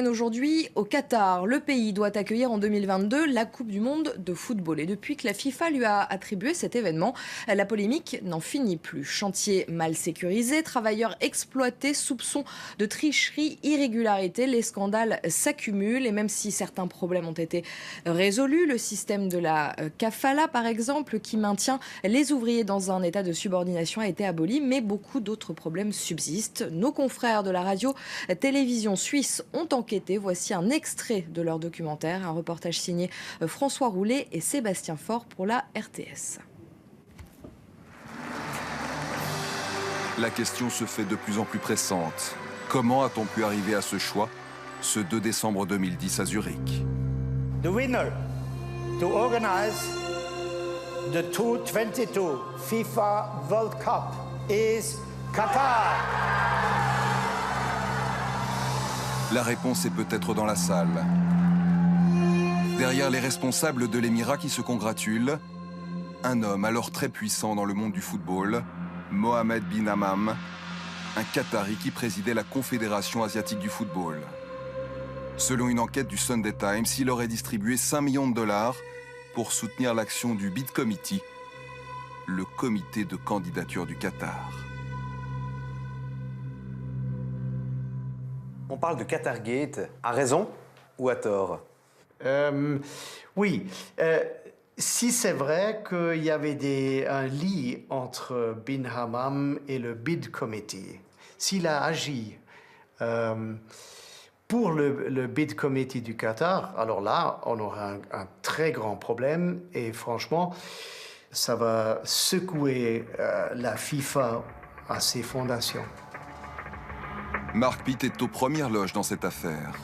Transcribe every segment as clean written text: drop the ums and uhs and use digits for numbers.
Aujourd'hui, au Qatar, le pays doit accueillir en 2022 la Coupe du Monde de football. Et depuis que la FIFA lui a attribué cet événement, la polémique n'en finit plus. Chantier mal sécurisé, travailleurs exploités, soupçons de tricherie, irrégularité, les scandales s'accumulent. Et même si certains problèmes ont été résolus, le système de la kafala, par exemple, qui maintient les ouvriers dans un état de subordination, a été aboli. Mais beaucoup d'autres problèmes subsistent. Nos confrères de la radio-télévision suisse ont enquêté. Voici un extrait de leur documentaire, un reportage signé François Roulet et Sébastien Faure pour la RTS. La question se fait de plus en plus pressante. Comment a-t-on pu arriver à ce choix, ce 2 décembre 2010 à Zurich? The winner to organize the 2022 FIFA World Cup is Qatar. La réponse est peut-être dans la salle. Derrière les responsables de l'Émirat qui se congratulent, un homme alors très puissant dans le monde du football, Mohamed bin Hammam, un Qatari qui présidait la Confédération asiatique du football. Selon une enquête du Sunday Times, il aurait distribué 5 millions de dollars pour soutenir l'action du Bid Committee, le comité de candidature du Qatar. On parle de Qatargate, à raison ou à tort? Oui, si c'est vrai qu'il y avait un lien entre Bin Hammam et le Bid Committee, s'il a agi pour le Bid Committee du Qatar, alors là, on aura un très grand problème et franchement, ça va secouer la FIFA à ses fondations. Mark Pitt est aux premières loges dans cette affaire.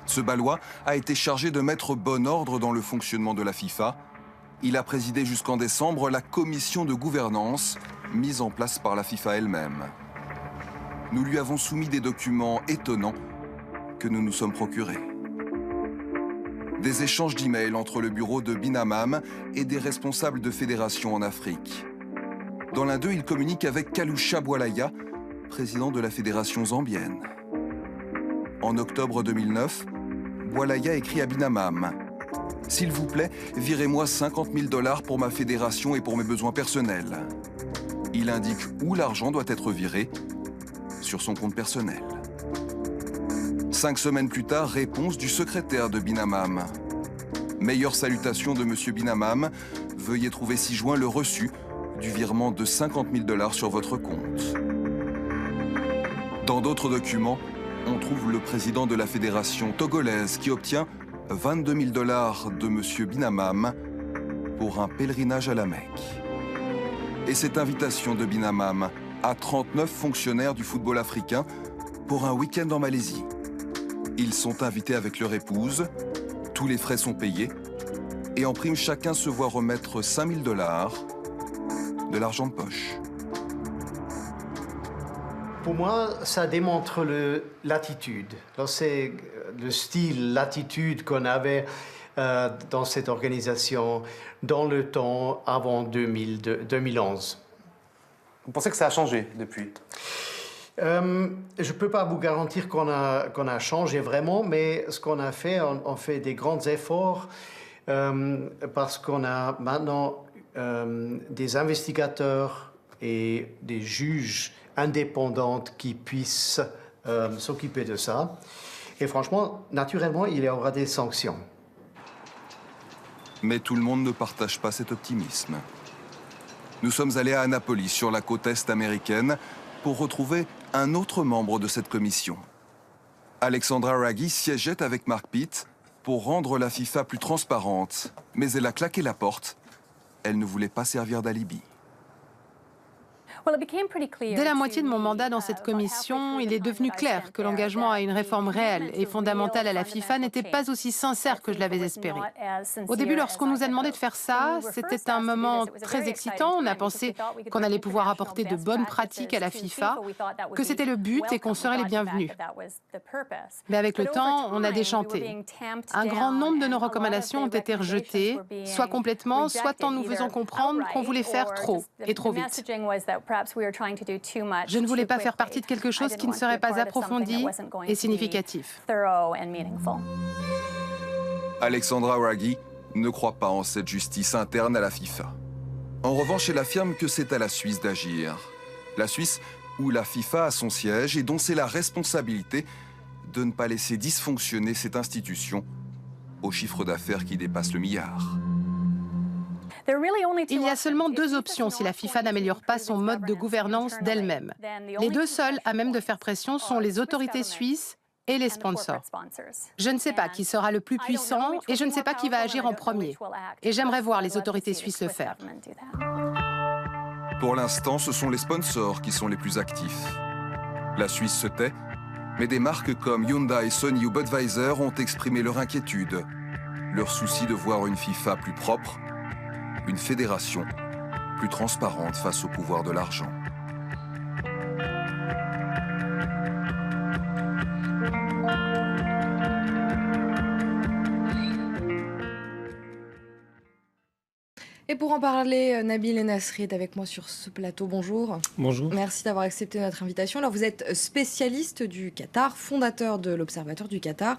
Ce Balois a été chargé de mettre bon ordre dans le fonctionnement de la FIFA. Il a présidé jusqu'en décembre la commission de gouvernance mise en place par la FIFA elle-même. Nous lui avons soumis des documents étonnants que nous nous sommes procurés. Des échanges d'emails entre le bureau de Bin Hammam et des responsables de fédérations en Afrique. Dans l'un d'eux, il communique avec Kalusha Bwalaya, président de la fédération zambienne. En octobre 2009, Bwalaya écrit à Bin Hammam « S'il vous plaît, virez-moi 50 000 dollars pour ma fédération et pour mes besoins personnels. » Il indique où l'argent doit être viré, sur son compte personnel. 5 semaines plus tard, réponse du secrétaire de Bin Hammam. « Meilleure salutation de M. Bin Hammam, veuillez trouver ci-joint le reçu du virement de 50 000 dollars sur votre compte. » Dans d'autres documents, on trouve le président de la fédération togolaise qui obtient 22 000 dollars de M. Bin Hammam pour un pèlerinage à la Mecque. Et cette invitation de Bin Hammam à 39 fonctionnaires du football africain pour un week-end en Malaisie. Ils sont invités avec leur épouse, tous les frais sont payés, et en prime, chacun se voit remettre 5 000 dollars de l'argent de poche. Pour moi, ça démontre l'attitude. C'est le style, l'attitude qu'on avait dans cette organisation dans le temps avant 2011. Vous pensez que ça a changé depuis? Je ne peux pas vous garantir qu'on a changé vraiment, mais ce qu'on a fait, on fait des grands efforts parce qu'on a maintenant des investigateurs et des juges indépendantes qui puissent s'occuper de ça. Et franchement, naturellement, il y aura des sanctions. Mais tout le monde ne partage pas cet optimisme. Nous sommes allés à Annapolis, sur la côte est américaine, pour retrouver un autre membre de cette commission. Alexandra Raggi siégeait avec Mark Pitt pour rendre la FIFA plus transparente, mais elle a claqué la porte. Elle ne voulait pas servir d'alibi. Dès la moitié de mon mandat dans cette commission, il est devenu clair que l'engagement à une réforme réelle et fondamentale à la FIFA n'était pas aussi sincère que je l'avais espéré. Au début, lorsqu'on nous a demandé de faire ça, c'était un moment très excitant. On a pensé qu'on allait pouvoir apporter de bonnes pratiques à la FIFA, que c'était le but et qu'on serait les bienvenus. Mais avec le temps, on a déchanté. Un grand nombre de nos recommandations ont été rejetées, soit complètement, soit en nous faisant comprendre qu'on voulait faire trop et trop vite. Je ne voulais pas faire partie de quelque chose qui ne serait pas approfondi et significatif. Alexandra Wraggy ne croit pas en cette justice interne à la FIFA. En revanche, elle affirme que c'est à la Suisse d'agir. La Suisse où la FIFA a son siège et dont c'est la responsabilité de ne pas laisser dysfonctionner cette institution au chiffre d'affaires qui dépasse le milliard. Il y a seulement deux options si la FIFA n'améliore pas son mode de gouvernance d'elle-même. Les deux seuls à même de faire pression sont les autorités suisses et les sponsors. Je ne sais pas qui sera le plus puissant et je ne sais pas qui va agir en premier. Et j'aimerais voir les autorités suisses le faire. Pour l'instant, ce sont les sponsors qui sont les plus actifs. La Suisse se tait, mais des marques comme Hyundai, Sony ou Budweiser ont exprimé leur inquiétude, leur souci de voir une FIFA plus propre, une fédération plus transparente face au pouvoir de l'argent. Et pour en parler, Nabil Enasri est avec moi sur ce plateau. Bonjour. Bonjour. Merci d'avoir accepté notre invitation. Alors, vous êtes spécialiste du Qatar, fondateur de l'Observatoire du Qatar.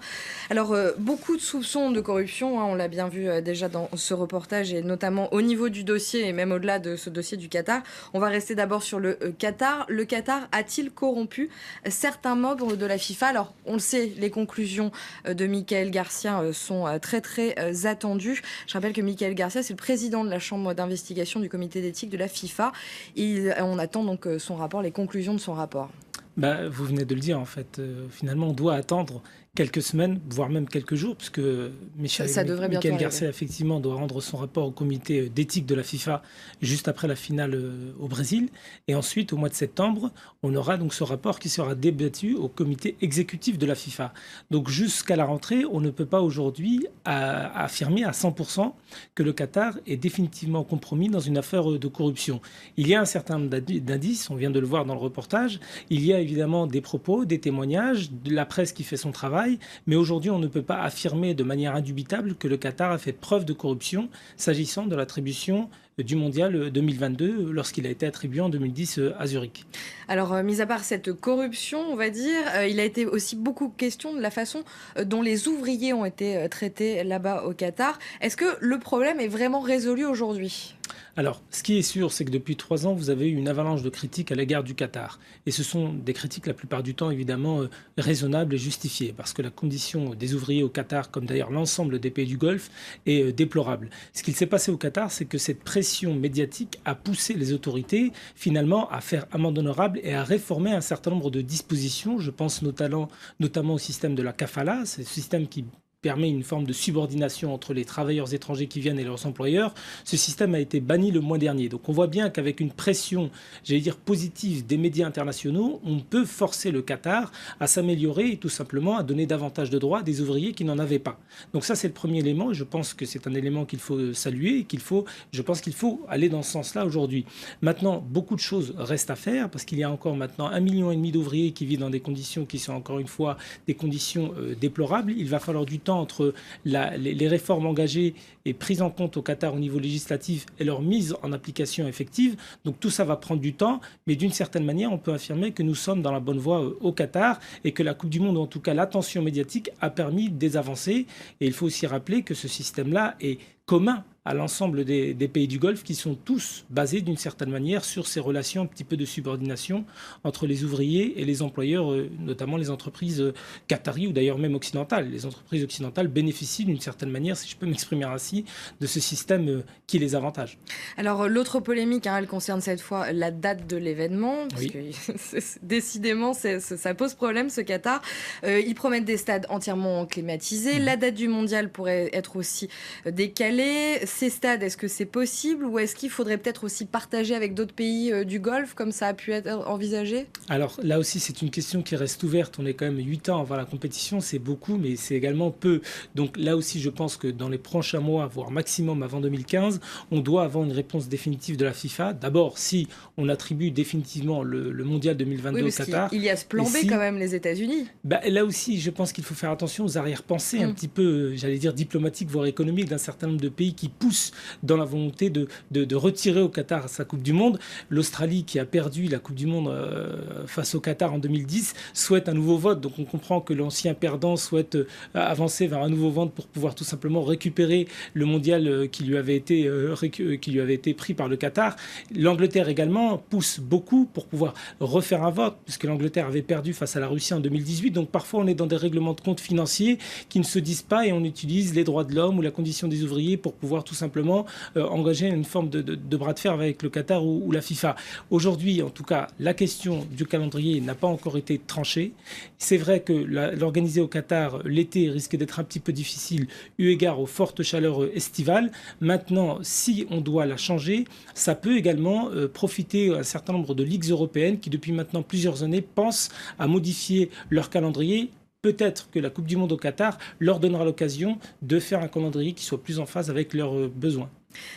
Alors, beaucoup de soupçons de corruption, on l'a bien vu déjà dans ce reportage, et notamment au niveau du dossier et même au-delà de ce dossier du Qatar. On va rester d'abord sur le Qatar. Le Qatar a-t-il corrompu certains membres de la FIFA? Alors, on le sait, les conclusions de Michael Garcia sont très, très attendues. Je rappelle que Michael Garcia, c'est le président de la chambre d'investigation du comité d'éthique de la FIFA. On attend donc son rapport, les conclusions de son rapport. Vous venez de le dire, en fait. Finalement, on doit attendre quelques semaines, voire même quelques jours, puisque Michael Garcia, effectivement, doit rendre son rapport au comité d'éthique de la FIFA juste après la finale au Brésil. Et ensuite, au mois de septembre, on aura donc ce rapport qui sera débattu au comité exécutif de la FIFA. Donc, jusqu'à la rentrée, on ne peut pas aujourd'hui affirmer à 100% que le Qatar est définitivement compromis dans une affaire de corruption. Il y a un certain nombre d'indices, on vient de le voir dans le reportage. Il y a évidemment des propos, des témoignages, de la presse qui fait son travail. Mais aujourd'hui, on ne peut pas affirmer de manière indubitable que le Qatar a fait preuve de corruption s'agissant de l'attribution du Mondial 2022 lorsqu'il a été attribué en 2010 à Zurich. Alors, mis à part cette corruption, on va dire, il a été aussi beaucoup question de la façon dont les ouvriers ont été traités là-bas au Qatar. Est-ce que le problème est vraiment résolu aujourd'hui ? Alors, ce qui est sûr, c'est que depuis 3 ans, vous avez eu une avalanche de critiques à l'égard du Qatar. Et ce sont des critiques, la plupart du temps, évidemment, raisonnables et justifiées, parce que la condition des ouvriers au Qatar, comme d'ailleurs l'ensemble des pays du Golfe, est déplorable. Ce qu'il s'est passé au Qatar, c'est que cette pression médiatique a poussé les autorités, finalement, à faire amende honorable et à réformer un certain nombre de dispositions. Je pense notamment au système de la kafala, c'est ce système qui permet une forme de subordination entre les travailleurs étrangers qui viennent et leurs employeurs. Ce système a été banni le mois dernier. Donc on voit bien qu'avec une pression, j'allais dire positive, des médias internationaux, on peut forcer le Qatar à s'améliorer et tout simplement à donner davantage de droits à des ouvriers qui n'en avaient pas. Donc ça, c'est le premier élément et je pense que c'est un élément qu'il faut saluer et je pense qu'il faut aller dans ce sens-là aujourd'hui. Maintenant, beaucoup de choses restent à faire parce qu'il y a encore maintenant 1,5 million d'ouvriers qui vivent dans des conditions qui sont encore une fois des conditions déplorables. Il va falloir du temps entre les réformes engagées et prises en compte au Qatar au niveau législatif et leur mise en application effective. Donc tout ça va prendre du temps, mais d'une certaine manière, on peut affirmer que nous sommes dans la bonne voie au Qatar et que la Coupe du Monde, ou en tout cas l'attention médiatique, a permis des avancées. Et il faut aussi rappeler que ce système-là est commun à l'ensemble des pays du Golfe qui sont tous basés d'une certaine manière sur ces relations un petit peu de subordination entre les ouvriers et les employeurs, notamment les entreprises qataries ou d'ailleurs même occidentales. Les entreprises occidentales bénéficient d'une certaine manière, si je peux m'exprimer ainsi, de ce système qui les avantage. Alors l'autre polémique, elle concerne cette fois la date de l'événement, parce que décidément ça pose problème ce Qatar. Ils promettent des stades entièrement climatisés. La date du mondial pourrait être aussi décalée. Ces stades, est-ce que c'est possible ou est-ce qu'il faudrait peut-être aussi partager avec d'autres pays du Golfe comme ça a pu être envisagé ? Alors là aussi, c'est une question qui reste ouverte. On est quand même 8 ans avant la compétition, c'est beaucoup, mais c'est également peu. Donc là aussi, je pense que dans les prochains mois, voire maximum avant 2015, on doit avoir une réponse définitive de la FIFA. D'abord, si on attribue définitivement le Mondial 2022 au Qatar. Il y a ce plan B quand même, les États-Unis. Là aussi, je pense qu'il faut faire attention aux arrière-pensées un petit peu, j'allais dire diplomatiques, voire économiques d'un certain nombre de pays qui poussent dans la volonté de retirer au Qatar sa Coupe du Monde. L'Australie, qui a perdu la Coupe du Monde face au Qatar en 2010, souhaite un nouveau vote. Donc on comprend que l'ancien perdant souhaite avancer vers un nouveau vote pour pouvoir tout simplement récupérer le mondial qui lui avait été pris par le Qatar. L'Angleterre également pousse beaucoup pour pouvoir refaire un vote, puisque l'Angleterre avait perdu face à la Russie en 2018. Donc parfois on est dans des règlements de compte financiers qui ne se disent pas et on utilise les droits de l'homme ou la condition des ouvriers pour pouvoir tout simplement engager une forme de bras de fer avec le Qatar ou la FIFA. Aujourd'hui, en tout cas, la question du calendrier n'a pas encore été tranchée. C'est vrai que l'organiser au Qatar l'été risque d'être un petit peu difficile eu égard aux fortes chaleurs estivales. Maintenant, si on doit la changer, ça peut également profiter à un certain nombre de ligues européennes qui, depuis maintenant plusieurs années, pensent à modifier leur calendrier. Peut-être que la Coupe du Monde au Qatar leur donnera l'occasion de faire un calendrier qui soit plus en phase avec leurs besoins.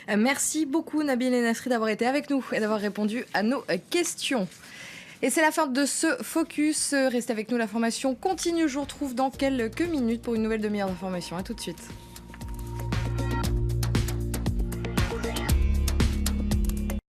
Merci beaucoup Nabil El Nasri d'avoir été avec nous et d'avoir répondu à nos questions. Et c'est la fin de ce focus. Restez avec nous, l'information continue. Je vous retrouve dans quelques minutes pour une nouvelle demi-heure d'information. À tout de suite.